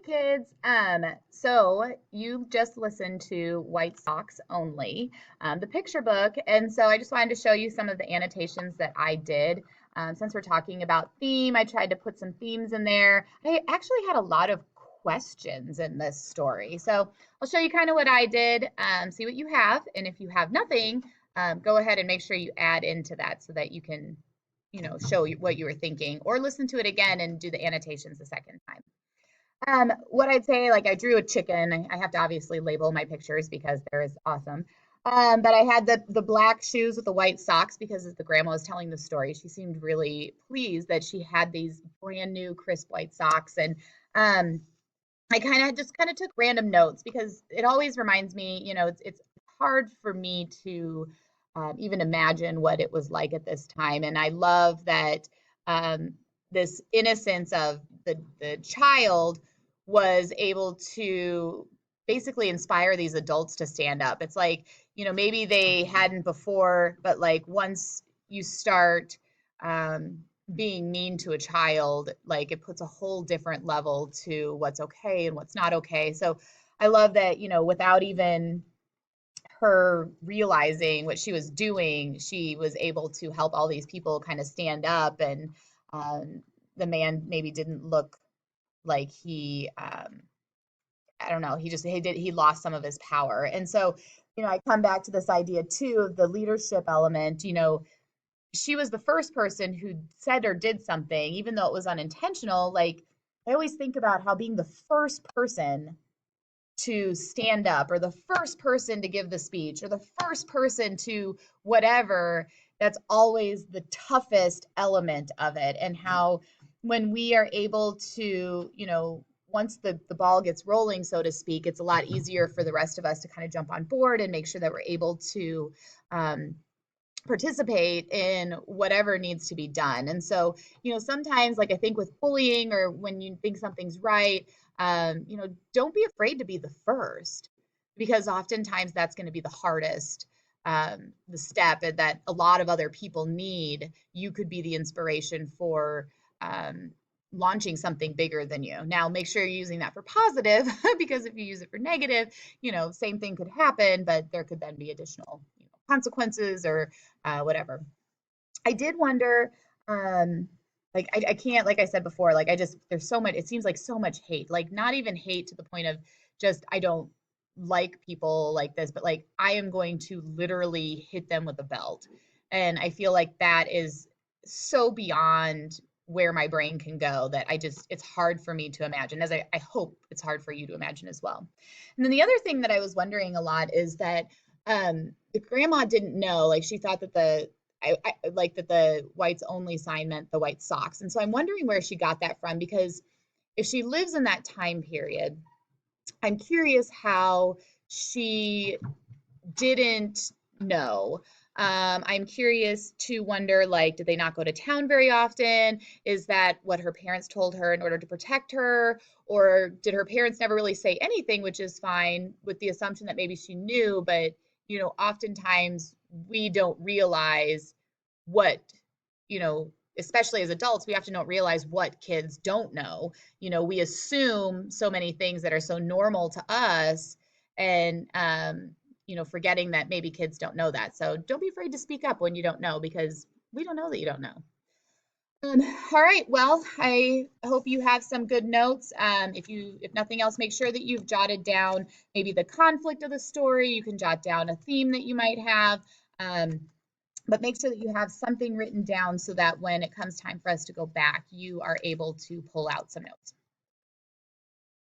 kids. So you just listened to White Socks Only, the picture book. And so I just wanted to show you some of the annotations that I did. Since we're talking about theme, I tried to put some themes in there. I actually had a lot of questions in this story. So I'll show you kind of what I did, see what you have. And if you have nothing, go ahead and make sure you add into that so that you can show what you were thinking, or listen to it again and do the annotations a second time. What I'd say, like I drew a chicken. I have to obviously label my pictures because they're awesome. But I had the black shoes with the white socks because as the grandma was telling the story, she seemed really pleased that she had these brand new crisp white socks. And I kind of took random notes because it always reminds me, it's hard for me to even imagine what it was like at this time. And I love that this innocence of the child was able to basically inspire these adults to stand up. It's like, maybe they hadn't before, but like once you start being mean to a child, like it puts a whole different level to what's okay and what's not okay. So I love that, without even her realizing what she was doing, she was able to help all these people kind of stand up. And the man maybe didn't look like I don't know, he lost some of his power. And so, I come back to this idea too of the leadership element. She was the first person who said or did something, even though it was unintentional. Like, I always think about how being the first person to stand up, or the first person to give the speech, or the first person to whatever, that's always the toughest element of it. And how when we are able to, once the ball gets rolling, so to speak, it's a lot easier for the rest of us to kind of jump on board and make sure that we're able to participate in whatever needs to be done. And so, sometimes, like I think with bullying, or when you think something's right, don't be afraid to be the first, because oftentimes that's going to be the hardest, the step that a lot of other people need. You could be the inspiration for launching something bigger than you. Now, make sure you're using that for positive, because if you use it for negative, same thing could happen, but there could then be additional consequences or whatever. I did wonder, like I can't, like I said before, like there's so much, it seems like so much hate, like not even hate to the point of just, I don't like people like this, but like I am going to literally hit them with a belt. And I feel like that is so beyond where my brain can go that it's hard for me to imagine, as I hope it's hard for you to imagine as well. And then the other thing that I was wondering a lot is that the grandma didn't know, like she thought that I like that the whites only sign meant the white socks. And so I'm wondering where she got that from, because if she lives in that time period, I'm curious how she didn't know. I'm curious to wonder, like, did they not go to town very often? Is that what her parents told her in order to protect her? Or did her parents never really say anything, which is fine, with the assumption that maybe she knew, but, oftentimes we don't realize what, especially as adults, we often don't realize what kids don't know. We assume so many things that are so normal to us, and forgetting that maybe kids don't know that. So don't be afraid to speak up when you don't know, because we don't know that you don't know. All right, well, I hope you have some good notes. If nothing else, make sure that you've jotted down maybe the conflict of the story. You can jot down a theme that you might have, but make sure that you have something written down so that when it comes time for us to go back, you are able to pull out some notes.